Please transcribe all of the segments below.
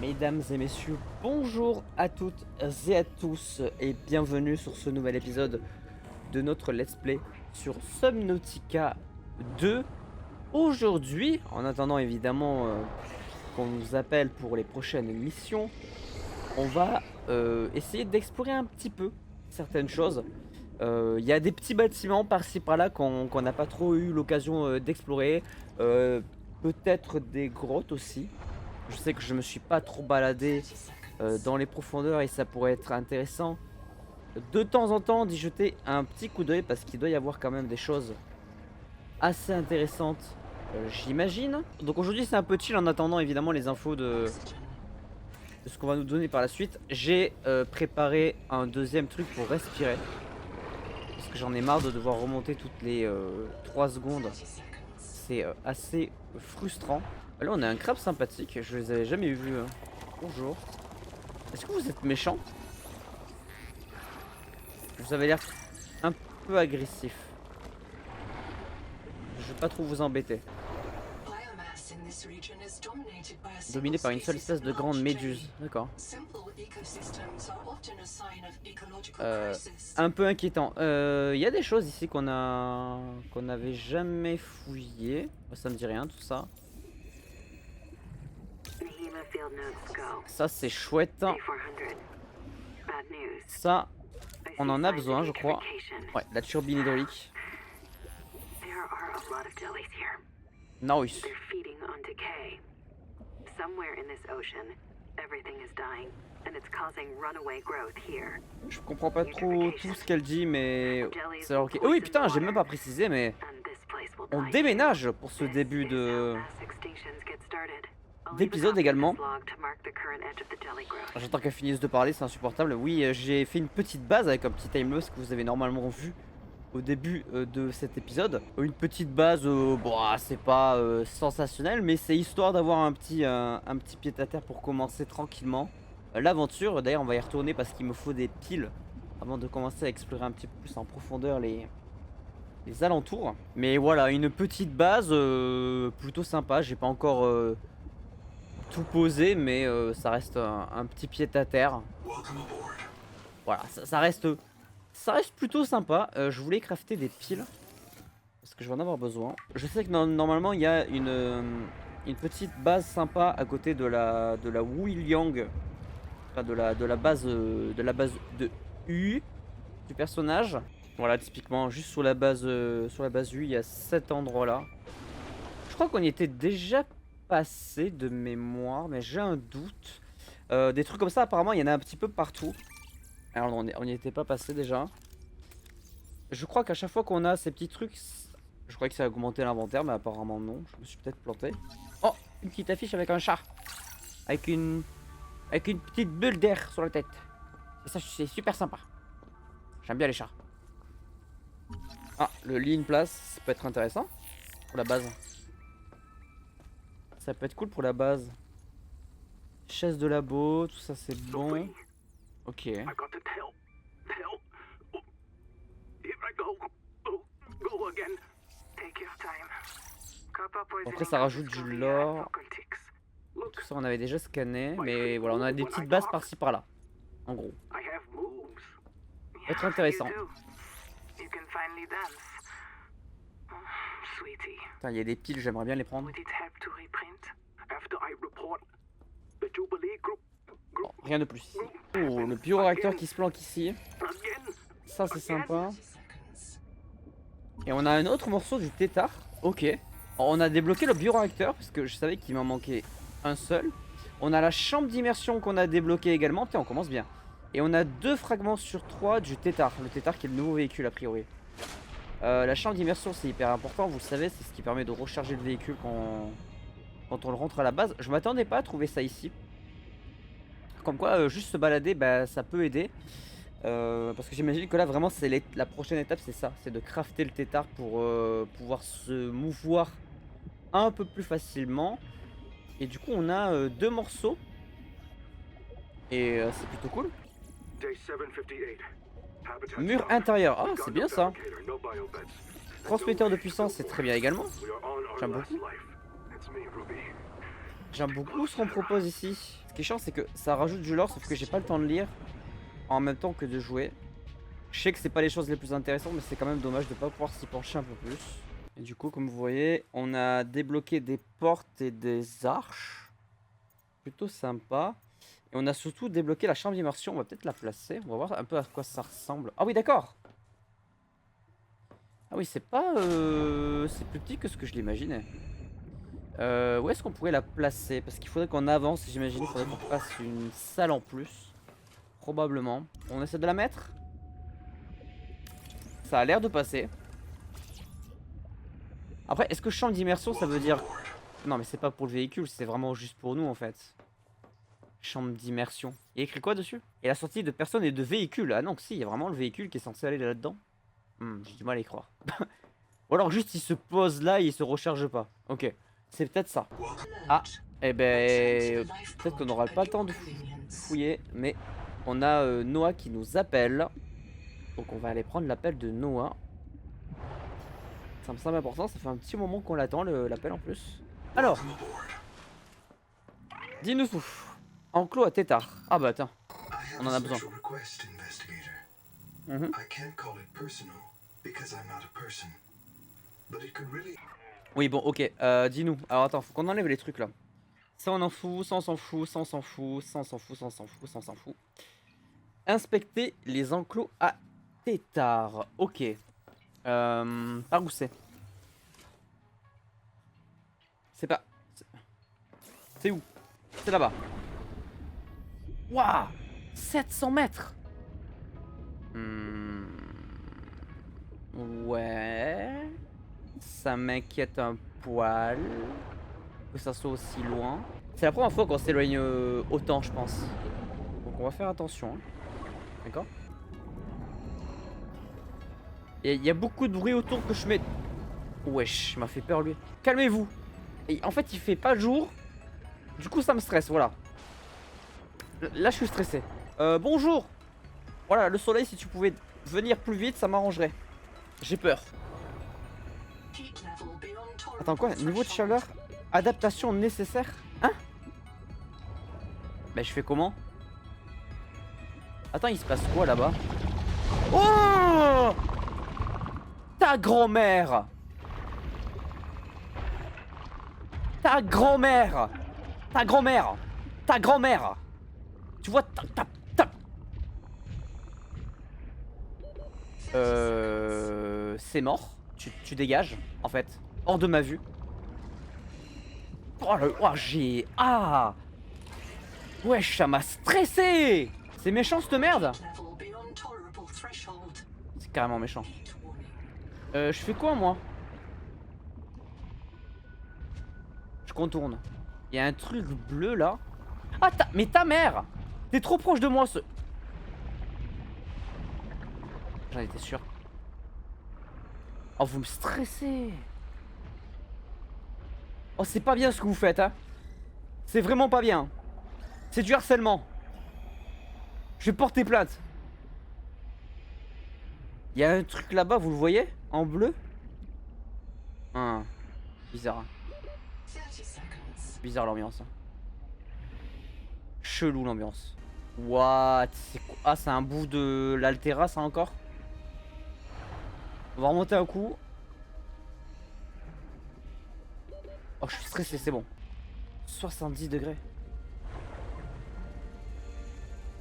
Mesdames et messieurs, bonjour à toutes et à tous et bienvenue sur ce nouvel épisode de notre let's play sur Subnautica 2. Aujourd'hui, en attendant évidemment qu'on nous appelle pour les prochaines missions, on va essayer d'explorer un petit peu certaines choses. Il y a des petits bâtiments par-ci par-là qu'on n'a pas trop eu l'occasion d'explorer, peut-être des grottes aussi. Je sais que je me suis pas trop baladé dans les profondeurs et ça pourrait être intéressant de temps en temps d'y jeter un petit coup d'œil parce qu'il doit y avoir quand même des choses assez intéressantes, j'imagine. Donc aujourd'hui c'est un peu chill en attendant évidemment les infos de ce qu'on va nous donner par la suite. J'ai préparé un deuxième truc pour respirer parce que j'en ai marre de devoir remonter toutes les 3 secondes. C'est assez frustrant. Là on a un crabe sympathique, je les avais jamais vus. Bonjour. Est-ce que vous êtes méchant? Vous avez l'air un peu agressif. Je vais pas trop vous embêter. Dominé par une seule espèce de grande méduse. D'accord. Un peu inquiétant. Il y a des choses ici qu'on n'avait jamais fouillées. Ça me dit rien tout ça. Ça c'est chouette. Ça, on en a besoin je crois. Ouais, la turbine hydraulique. Nice. Je comprends pas trop tout ce qu'elle dit mais c'est ok. Oh oui putain, j'ai même pas précisé mais on déménage pour ce début d'épisode également. J'attends qu'elle finisse de parler, c'est insupportable. Oui, j'ai fait une petite base avec un petit timelapse que vous avez normalement vu au début de cet épisode. Une petite base, bon, c'est pas sensationnel, mais c'est histoire d'avoir un petit pied à terre pour commencer tranquillement l'aventure. D'ailleurs, on va y retourner parce qu'il me faut des piles avant de commencer à explorer un petit peu plus en profondeur les alentours. Mais voilà, une petite base plutôt sympa. J'ai pas encore tout posé, mais ça reste un petit pied à terre. Voilà, ça reste plutôt sympa. Je voulais crafter des piles parce que je vais en avoir besoin. Je sais que normalement il y a une petite base sympa à côté de la Wuliang, enfin de la base de U du personnage. Voilà, typiquement juste sur la base U, il y a cet endroit là. Je crois qu'on y était déjà passé de mémoire, mais j'ai un doute. Des trucs comme ça, apparemment, il y en a un petit peu partout. Alors, on n'y était pas passé déjà. Je crois qu'à chaque fois qu'on a ces petits trucs, je croyais que ça a augmenté l'inventaire, mais apparemment non. Je me suis peut-être planté. Oh, une petite affiche avec un chat. Avec une petite bulle d'air sur la tête. Et ça, c'est super sympa. J'aime bien les chats. Ah, le lit in place, ça peut être intéressant pour la base. Ça peut être cool pour la base. Chaise de labo, tout ça c'est bon. Ok. Après ça rajoute du lore. Tout ça on avait déjà scanné. Mais voilà, on a des petites bases par-ci par-là. En gros. Être intéressant. Putain, il y a des piles, j'aimerais bien les prendre. Bon, rien de plus ici. Oh, le bioréacteur qui se planque ici. Ça c'est sympa. Et on a un autre morceau du tétard. Ok. On a débloqué le bioréacteur parce que je savais qu'il m'en manquait un seul. On a la chambre d'immersion qu'on a débloqué également. Tiens, on commence bien. Et on a 2 fragments sur 3 du tétard. Le tétard qui est le nouveau véhicule a priori. La chambre d'immersion c'est hyper important, vous le savez, c'est ce qui permet de recharger le véhicule quand on le rentre à la base. Je m'attendais pas à trouver ça ici. Comme quoi, juste se balader, bah, ça peut aider. Parce que j'imagine que là vraiment c'est la prochaine étape, c'est ça, c'est de crafter le tétard pour pouvoir se mouvoir un peu plus facilement. Et du coup on a 2 morceaux. Et c'est plutôt cool. Mur intérieur, ah c'est bien ça. Transmetteur de puissance c'est très bien également. J'aime beaucoup. J'aime beaucoup ce qu'on propose ici. Ce qui est chiant, c'est que ça rajoute du lore, sauf que j'ai pas le temps de lire en même temps que de jouer. Je sais que c'est pas les choses les plus intéressantes, mais c'est quand même dommage de pas pouvoir s'y pencher un peu plus. Et du coup, comme vous voyez, on a débloqué des portes et des arches. Plutôt sympa. Et on a surtout débloqué la chambre d'immersion. On va peut-être la placer. On va voir un peu à quoi ça ressemble. Ah oui, d'accord. Ah oui, c'est pas... c'est plus petit que ce que je l'imaginais. Où est-ce qu'on pourrait la placer? Parce qu'il faudrait qu'on avance, j'imagine. Il faudrait qu'on fasse une salle en plus. Probablement. On essaie de la mettre? Ça a l'air de passer. Après, est-ce que chambre d'immersion, ça veut dire... Non, mais c'est pas pour le véhicule, c'est vraiment juste pour nous, en fait. Chambre d'immersion. Il y a écrit quoi dessus? Et la sortie de personnes et de véhicules. Ah non, que si, il y a vraiment le véhicule qui est censé aller là-dedans. J'ai du mal à y croire. Ou alors juste il se pose là et il se recharge pas. Ok, c'est peut-être ça. Ah, eh ben, peut-être qu'on n'aura pas le temps de fouiller, mais on a Noah qui nous appelle. Donc on va aller prendre l'appel de Noah. Ça me semble important, ça fait un petit moment qu'on l'attend, l'appel en plus. Alors, dis-nous tout. Enclos à tétard. Ah bah attends, on en a besoin. Oui bon ok, dis-nous. Alors attends, faut qu'on enlève les trucs là. Ça on en fout, ça on s'en fout, ça on s'en fout, ça on s'en fout, ça on s'en fout, ça on s'en fout. Inspecter les enclos à tétard. Ok. Par où c'est? C'est pas... C'est où? C'est là-bas. Waouh, 700 mètres. Ouais. Ça m'inquiète un poil que ça soit aussi loin. C'est la première fois qu'on s'éloigne autant, je pense. Donc on va faire attention. Hein. D'accord. Il y a beaucoup de bruit autour que je mets... Wesh, il m'a fait peur lui. Calmez-vous. Et en fait, il fait pas jour. Du coup, ça me stresse, voilà. Là, je suis stressé. Bonjour. Voilà, le soleil, si tu pouvais venir plus vite, ça m'arrangerait. J'ai peur. Attends, quoi? Niveau de chaleur? Adaptation nécessaire? Hein? Mais je fais comment? Attends, il se passe quoi là-bas? Oh! Ta grand-mère! Ta grand-mère! Ta grand-mère! Ta grand-mère! Tu vois, c'est mort. Tu dégages, en fait. Hors de ma vue. Oh, j'ai... Ah! Wesh, ça m'a stressé! C'est méchant, cette merde! C'est carrément méchant. Je fais quoi, moi? Je contourne. Il y a un truc bleu, là. Ah, mais ta mère! T'es trop proche de moi, ce... J'en étais sûr. Oh, vous me stressez. Oh, c'est pas bien ce que vous faites, hein. C'est vraiment pas bien. C'est du harcèlement. Je vais porter plainte. Il y a un truc là-bas, vous le voyez? En bleu. Bizarre. Bizarre l'ambiance. Chelou l'ambiance. What? Ah, c'est un bout de l'Altera, ça encore? On va remonter un coup. Oh, je suis stressé, c'est bon. 70 degrés.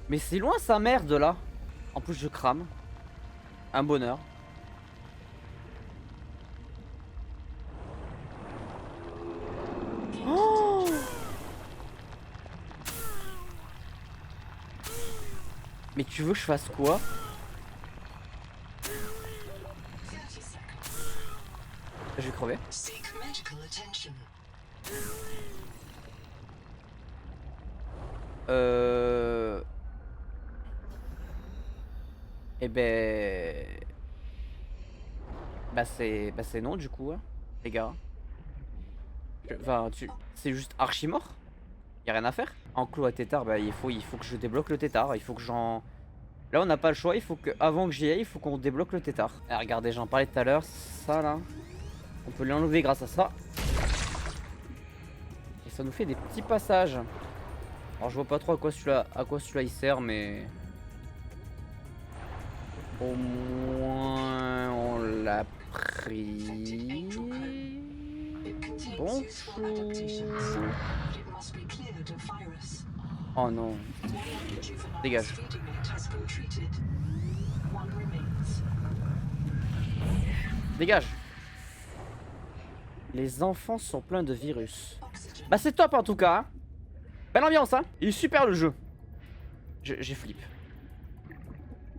Mais c'est loin sa merde là. En plus, je crame. Un bonheur. Oh! Mais tu veux que je fasse quoi? Je vais crever. Eh ben... Bah c'est non du coup, hein, les gars. Enfin, c'est juste archi mort. Y a rien à faire. Enclos à tétard, bah il faut que je débloque le tétard. Il faut que j'en... Là on n'a pas le choix, il faut que avant que j'y aille, il faut qu'on débloque le tétard. Ah, regardez, j'en parlais tout à l'heure, ça là. On peut l'enlever grâce à ça. Et ça nous fait des petits passages. Alors je vois pas trop à quoi celui-là il sert, mais au moins on l'a pris. Bonjour. Oh non. Dégage. Dégage. Les enfants sont pleins de virus. Bah c'est top en tout cas. Belle ambiance hein. Il est super le jeu. J'ai flip.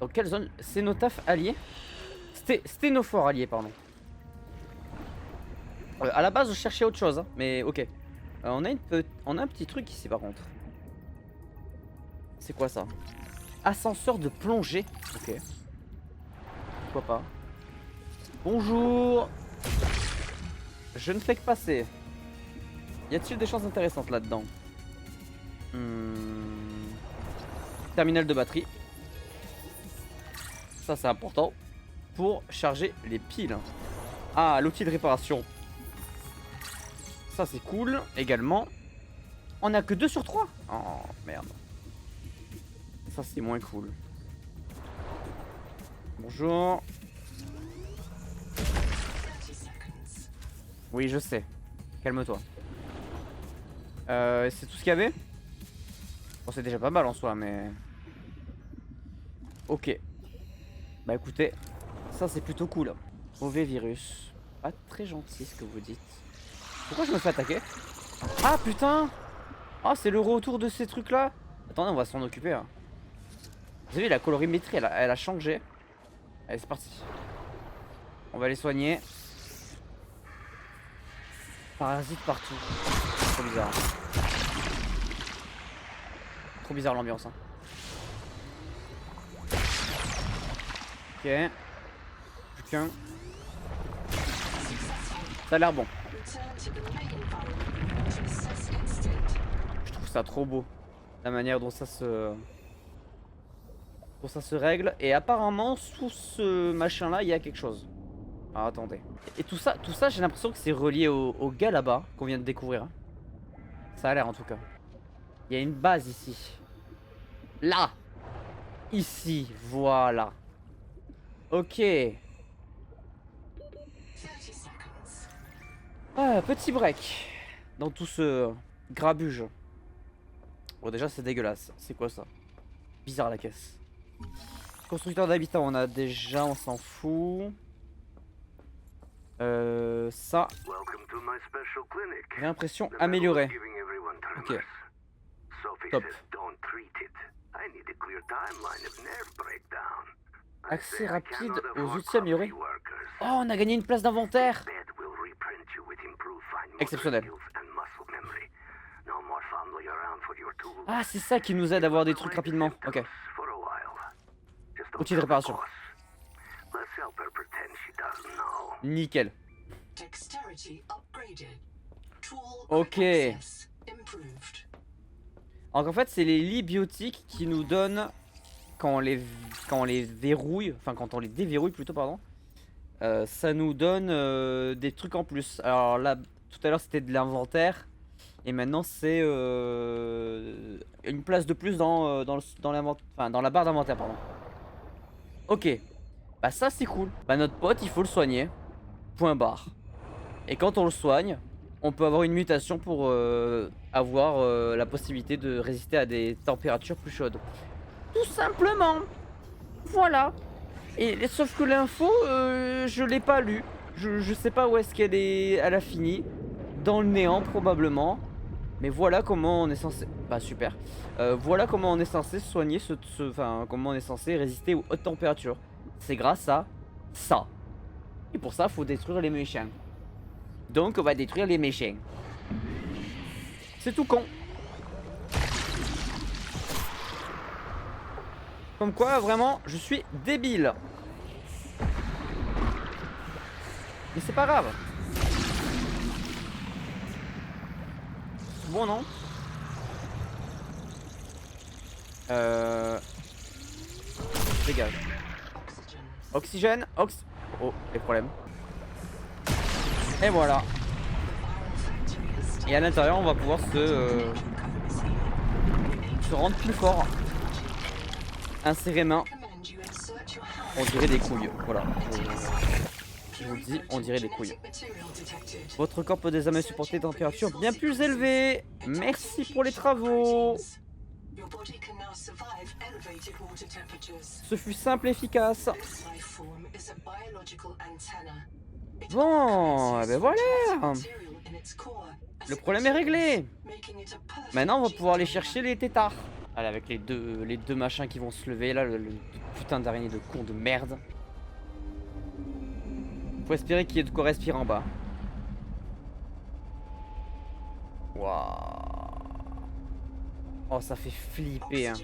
Dans quelle zone? Cénotaphe allié? Sténophore allié pardon. À la base je cherchais autre chose hein, mais ok. On a un petit truc ici par contre. C'est quoi ça? Ascenseur de plongée. Ok. Pourquoi pas. Bonjour. Je ne fais que passer. Y a-t-il des choses intéressantes là-dedans? Terminal de batterie. Ça c'est important. Pour charger les piles. Ah, l'outil de réparation. Ça c'est cool. Également. On a que 2 sur 3. Oh merde. Ça c'est moins cool. Bonjour. Oui je sais. Calme-toi. C'est tout ce qu'il y avait? Bon c'est déjà pas mal en soi mais... Ok. Bah écoutez. Ça c'est plutôt cool. Mauvais virus. Pas très gentil ce que vous dites. Pourquoi je me fais attaquer? Ah putain. Ah c'est le retour de ces trucs là. Attendez on va s'en occuper hein. Vous avez vu la colorimétrie elle a changé. Allez c'est parti. On va les soigner. Parasites partout. Trop bizarre. Trop bizarre l'ambiance hein. Ok. Plus qu'un. Ça a l'air bon. Je trouve ça trop beau. La manière dont ça se règle. Et apparemment sous ce machin là il y a quelque chose. Ah attendez. Et tout ça j'ai l'impression que c'est relié au gars là-bas qu'on vient de découvrir hein. Ça a l'air en tout cas. Il y a une base ici. Là. Ici, voilà. Ok. Ah, petit break. Dans tout ce grabuge. Bon déjà c'est dégueulasse. C'est quoi ça? Bizarre la caisse. Constructeur d'habitat on a déjà, on s'en fout. Ça. Réimpression améliorée. Ok. Top. Accès rapide aux outils améliorés. Oh, on a gagné une place d'inventaire. Exceptionnel. Ah, c'est ça qui nous aide à avoir des trucs rapidement. Ok. Outil de réparation. Nickel. Ok. Alors en fait c'est les lits biotiques qui nous donnent quand on les verrouille, enfin quand on les déverrouille plutôt pardon, ça nous donne des trucs en plus. Alors là tout à l'heure c'était de l'inventaire et maintenant c'est une place de plus dans la barre d'inventaire pardon. Ok, bah ça c'est cool. Bah notre pote il faut le soigner, point barre. Et quand on le soigne, on peut avoir une mutation pour avoir la possibilité de résister à des températures plus chaudes. Tout simplement. Voilà. Et sauf que l'info, je l'ai pas lu. Je sais pas où est-ce elle a fini. Dans le néant probablement. Mais voilà comment on est censé... Bah super. Voilà comment on est censé soigner enfin comment on est censé résister aux hautes températures. C'est grâce à ça. Et pour ça, faut détruire les méchants. Donc on va détruire les méchants. C'est tout con. Comme quoi vraiment je suis débile. Mais c'est pas grave. Bon non. Dégage. Oxygène. Oh les problèmes. Et voilà. Et à l'intérieur, on va pouvoir se rendre plus fort. Insérer main. On dirait des couilles. Voilà. Je vous le dis, on dirait des couilles. Votre corps peut désormais supporter des températures bien plus élevées. Merci pour les travaux. Ce fut simple et efficace. Bon, eh ben voilà. Le problème est réglé. Maintenant, on va pouvoir aller chercher les tétards. Allez, avec les deux machins qui vont se lever. Là, le putain d'araignée de con de merde. Faut espérer qu'il y ait de quoi respirer en bas. Waouh. Oh, ça fait flipper, hein.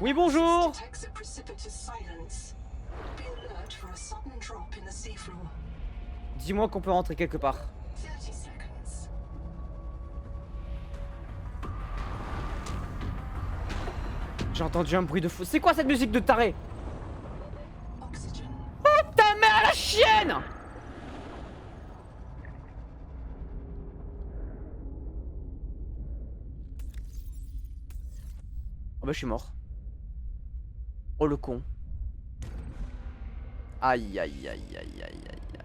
Oui, bonjour. Dis-moi qu'on peut rentrer quelque part. J'ai entendu un bruit de fou. C'est quoi cette musique de taré? Oh ta mère la chienne! Oh bah je suis mort. Oh le con. Aïe aïe aïe aïe aïe aïe.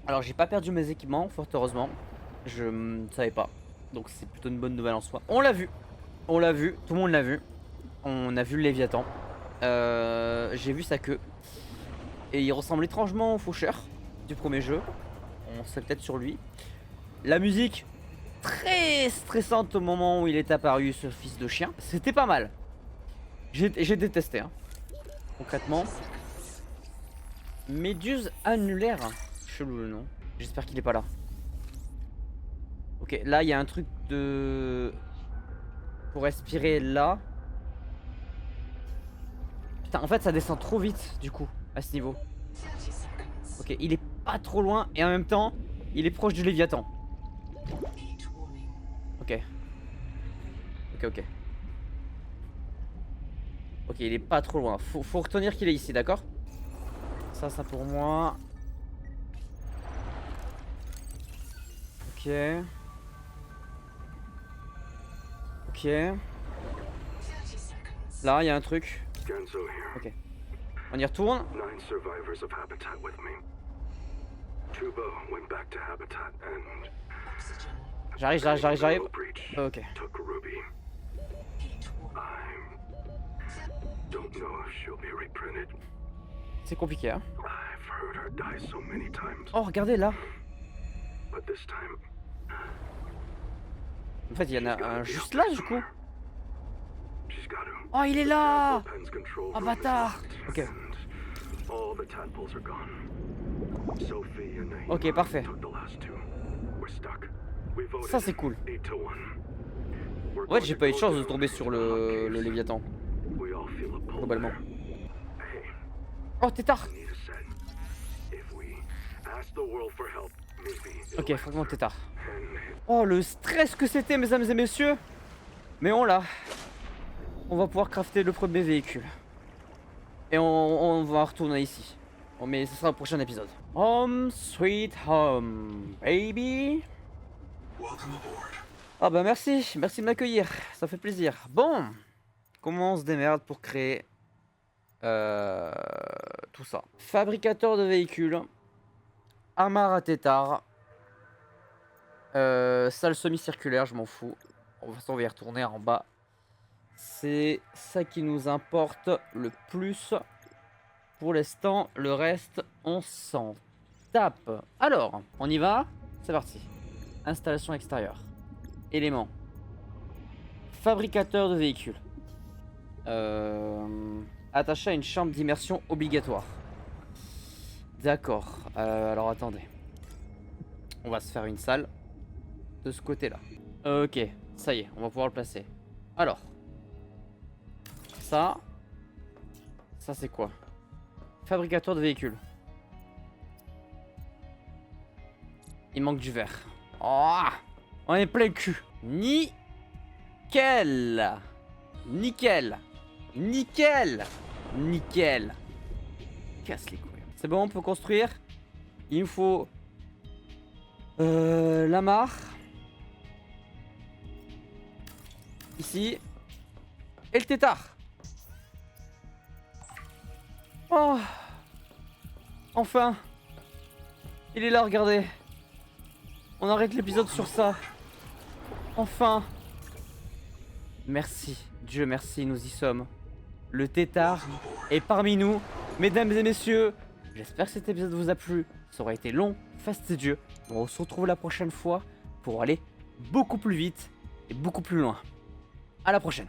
Alors j'ai pas perdu mes équipements, fort heureusement. Je ne savais pas. Donc c'est plutôt une bonne nouvelle en soi. On l'a vu. On l'a vu, tout le monde l'a vu. On a vu le Léviathan. J'ai vu sa queue. Et il ressemble étrangement au faucheur du premier jeu. On serait peut-être sur lui. La musique, très stressante au moment où il est apparu, ce fils de chien. C'était pas mal. J'ai détesté, hein. Concrètement. Méduse annulaire. Chelou le nom. J'espère qu'il est pas là. Ok, là il y a un truc de... Pour respirer là. Putain, en fait ça descend trop vite du coup, à ce niveau. Ok, il est pas trop loin et en même temps, il est proche du Léviathan. Ok. Ok. Ok, il est pas trop loin. Faut retenir qu'il est ici, d'accord? Ça pour moi. Ok. Ok. Là, il y a un truc. Ok. On y retourne. J'arrive. Ok. C'est compliqué, hein. Oh, regardez là. En fait, il y en a un juste là, du coup. Oh, il est là. Oh, bâtard. Ok. Ok, parfait. Ça, c'est cool. Ouais, j'ai pas eu de chance de tomber sur le Léviathan. Globalement. Oh, tétard. Ok, fragment de tétard. Oh, le stress que c'était, mesdames et messieurs. Mais on l'a. On va pouvoir crafter le premier véhicule. Et on va retourner ici. Bon, mais ce sera au prochain épisode. Home sweet home, baby. Ah bah merci de m'accueillir, ça fait plaisir. Bon, comment on se démerde pour créer tout ça? Fabricateur de véhicules, amarre à tétard, salle semi-circulaire, je m'en fous. De toute façon, on va y retourner en bas. C'est ça qui nous importe le plus. Pour l'instant, le reste, on s'en tape. Alors, on y va? C'est parti. Installation extérieure. Éléments. Fabricateur de véhicules. Attaché à une chambre d'immersion obligatoire. D'accord. Alors attendez. On va se faire une salle. De ce côté-là. Ok. Ça y est, on va pouvoir le placer. Alors. Ça. Ça c'est quoi? Fabricateur de véhicules. Il manque du verre. Oh, on est plein cul. Nickel. Casse les couilles. C'est bon, on peut construire. Il me faut la mare. Ici. Et le tétard. Oh. Enfin. Il est là, regardez. On arrête l'épisode sur ça. Enfin. Merci. Dieu merci, nous y sommes. Le tétard est parmi nous. Mesdames et messieurs, j'espère que cet épisode vous a plu. Ça aurait été long, fastidieux. On se retrouve la prochaine fois pour aller beaucoup plus vite et beaucoup plus loin. À la prochaine.